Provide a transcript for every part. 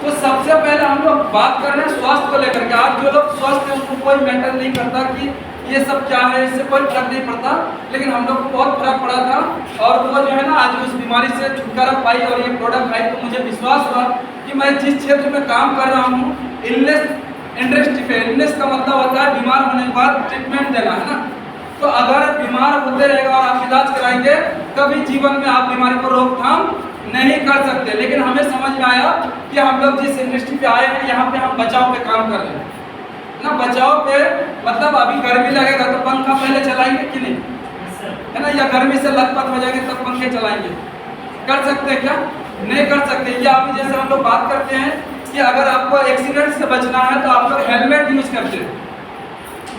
तो सबसे पहले हम लोग बात कर रहे हैं स्वास्थ्य को लेकर के। आज जो लोग स्वस्थ है उसको कोई मैटर नहीं करता कि ये सब क्या है, इससे कोई फर्क नहीं पड़ता, लेकिन हम लोग को बहुत फर्क पड़ा था। और वो जो है ना आज उस बीमारी से छुटकारा पाई और ये प्रोडक्ट आई, तो मुझे विश्वास हुआ कि मैं जिस क्षेत्र में काम कर रहा हूँ, इलनेस इंडस्ट्री पे, इलनेस का मतलब होता है बीमार होने के बाद ट्रीटमेंट देना, है ना। तो अगर बीमार होते रहेगा और आप इलाज कराएंगे, कभी जीवन में आप बीमारी को रोकथाम नहीं कर सकते। लेकिन हमें समझ में आया कि हम लोग जिस इंडस्ट्री पे आए हैं, यहाँ पे हम बचाव पे काम कर रहे हैं ना। बचाव पे मतलब अभी गर्मी लगेगा तो पंखा पहले चलाएंगे कि नहीं, है ना, या गर्मी से लथपथ हो जाएंगे तब पंखे चलाएंगे। कर सकते हैं क्या? नहीं कर सकते। या अभी जैसे हम लोग बात करते हैं कि अगर आपको एक्सीडेंट से बचना है तो आप लोग हेलमेट यूज करते हैं,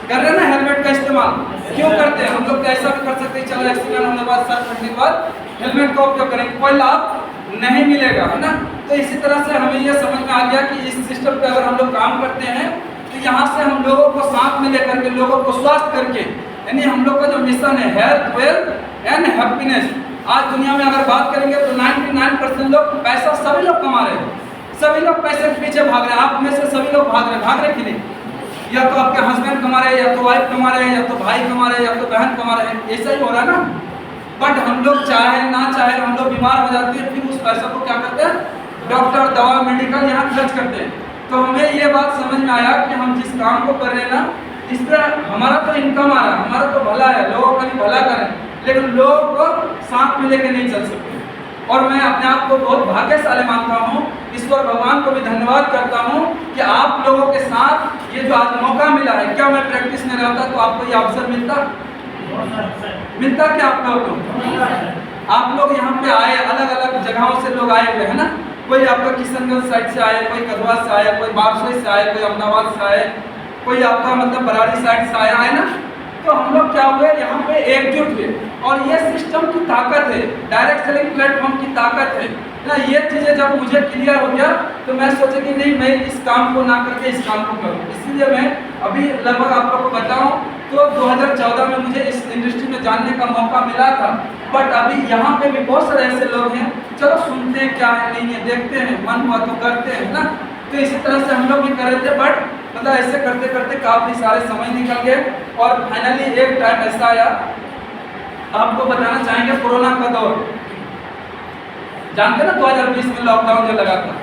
कर रहे हैं ना, हेलमेट का इस्तेमाल क्यों करते हैं? हम लोग तो ऐसा भी कर सकते हैं, चलो एक्सीडेंट होने के बाद, सर फटने के बाद हेलमेट का उपयोग करेंगे, कोई लाभ नहीं मिलेगा, है ना। तो इसी तरह से हमें यह समझ में आ गया कि इस सिस्टम पे अगर हम लोग काम करते हैं तो यहाँ से हम लोगों को साथ में लेकर के, लोगों को स्वस्थ करके, यानी हम लोग का जो मिशन है हेल्थ, वेल्थ एंड हैप्पीनेस। आज दुनिया में अगर बात करेंगे तो 99% लोग पैसा सभी लोग कमा रहे हैं, सभी लोग पैसे के पीछे भाग रहे हैं। आप में से सभी लोग भाग रहे कि नहीं? या तो आपके हस्बैंड कमा रहे हैं, या तो वाइफ कमा रहे हैं, या तो भाई कमा रहे हैं, या तो बहन कमा रहे हैं, ऐसा ही हो रहा है ना। बट हम लोग चाहे ना चाहे हम लोग बीमार हो जाते हैं, फिर उस पैसा को क्या करते हैं, डॉक्टर, दवा, मेडिकल यहाँ खर्च करते हैं। तो हमें ये बात समझ में आया कि हम जिस काम को कर रहे हैं ना, इस पर हमारा तो इनकम आ रहा है, हमारा तो भला है, लोगों का भी भला करें, लेकिन लोगों को साथ में लेके नहीं चल सकते। और मैं अपने आप को बहुत भाग्यशाली मानता हूँ, ईश्वर भगवान को भी धन्यवाद करता हूँ कि आप लोगों के साथ ये जो आज मौका मिला है। क्या मैं प्रैक्टिस में रहता तो आपको ये अवसर मिलता क्या आप लोगों को? आप लोग यहाँ पे आए, अलग अलग जगहों से लोग आए हुए हैं ना। कोई आपका किशनगंज साइड से आए, कोई कधवा से आए, कोई बारसोई से आए, कोई अहमदाबाद से आए, कोई आपका मतलब बराड़ी साइड से आया है ना। तो हम लोग क्या हुए, यहाँ पे एकजुट हुए, और ये सिस्टम की ताकत है, डायरेक्ट सेलिंग प्लेटफॉर्म की ताकत है ना। ये चीज़ें जब मुझे क्लियर हो गया तो मैं सोचा कि नहीं, मैं इस काम को ना करके इस काम को करूँ। इसलिए मैं अभी लगभग आप लोग को बताऊँ तो 2014 में मुझे इस इंडस्ट्री में जानने का मौका मिला था। बट अभी यहाँ पे भी बहुत सारे ऐसे लोग हैं, चलो सुनते हैं क्या है नहीं है, देखते हैं, मन हुआ तो करते हैं ना। तो इसी तरह से हम लोग भी कर रहे थे, बट मतलब ऐसे करते करते काफ़ी सारे समय निकल गए, और फाइनली एक टाइम ऐसा आया, आपको बताना चाहेंगे कोरोना का दौर, जानते ना 2020 में लॉकडाउन जो लगा था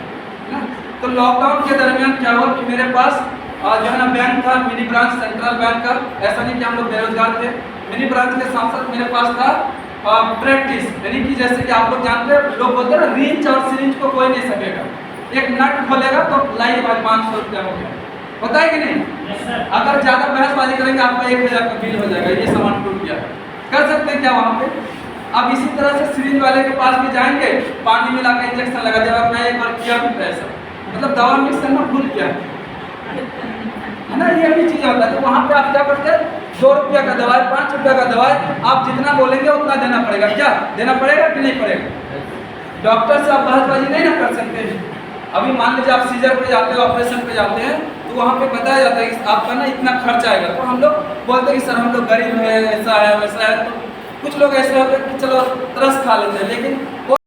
ना। तो लॉकडाउन के दरमियान क्या हुआ कि मेरे पास जो है ना बैंक था, मिनी ब्रांच सेंट्रल बैंक का। ऐसा नहीं कि हम लोग बेरोजगार थे, मिनी ब्रांच के साथ साथ मेरे पास था प्रैक्टिस, यानी कि जैसे कि आप लोग जानते हैं, लोग बोलते हैं रिंच और सिरिंज को कोई नहीं सकेगा, एक नट खोलेगा तो लाई भाई 500 रुपया हो गया, होता है कि नहीं? अगर ज़्यादा बहसबाजी करेंगे आपका 1000 का बिल हो जाएगा, ये सामान टूट गया। कर सकते हैं क्या वहाँ पे? अब इसी तरह से सिरिंज वाले के पास भी जाएंगे, पानी मिला के इंजेक्शन लगा देगा। मैं एक बार किया भी था ऐसा, मतलब दवा मिक्स करना भूल गया, है ना, ये भी चीज़ होता है। तो वहाँ पे आप क्या करते हैं, 2 रुपया का दवा है, 5 रुपया का दवा है, आप जितना बोलेंगे उतना देना पड़ेगा। क्या देना पड़ेगा कि नहीं पड़ेगा? डॉक्टर से आप बहसबाजी नहीं ना कर सकते। अभी मान लीजिए आप सीजर पे जाते हो, ऑपरेशन पे जाते हैं, तो वहाँ पे बताया जाता है कि आपका ना इतना खर्च आएगा। तो हम लोग बोलते हैं कि सर हम लोग गरीब है, ऐसा है वैसा है। तो कुछ लोग ऐसे होते हैं कि चलो तरस खा लेते हैं, लेकिन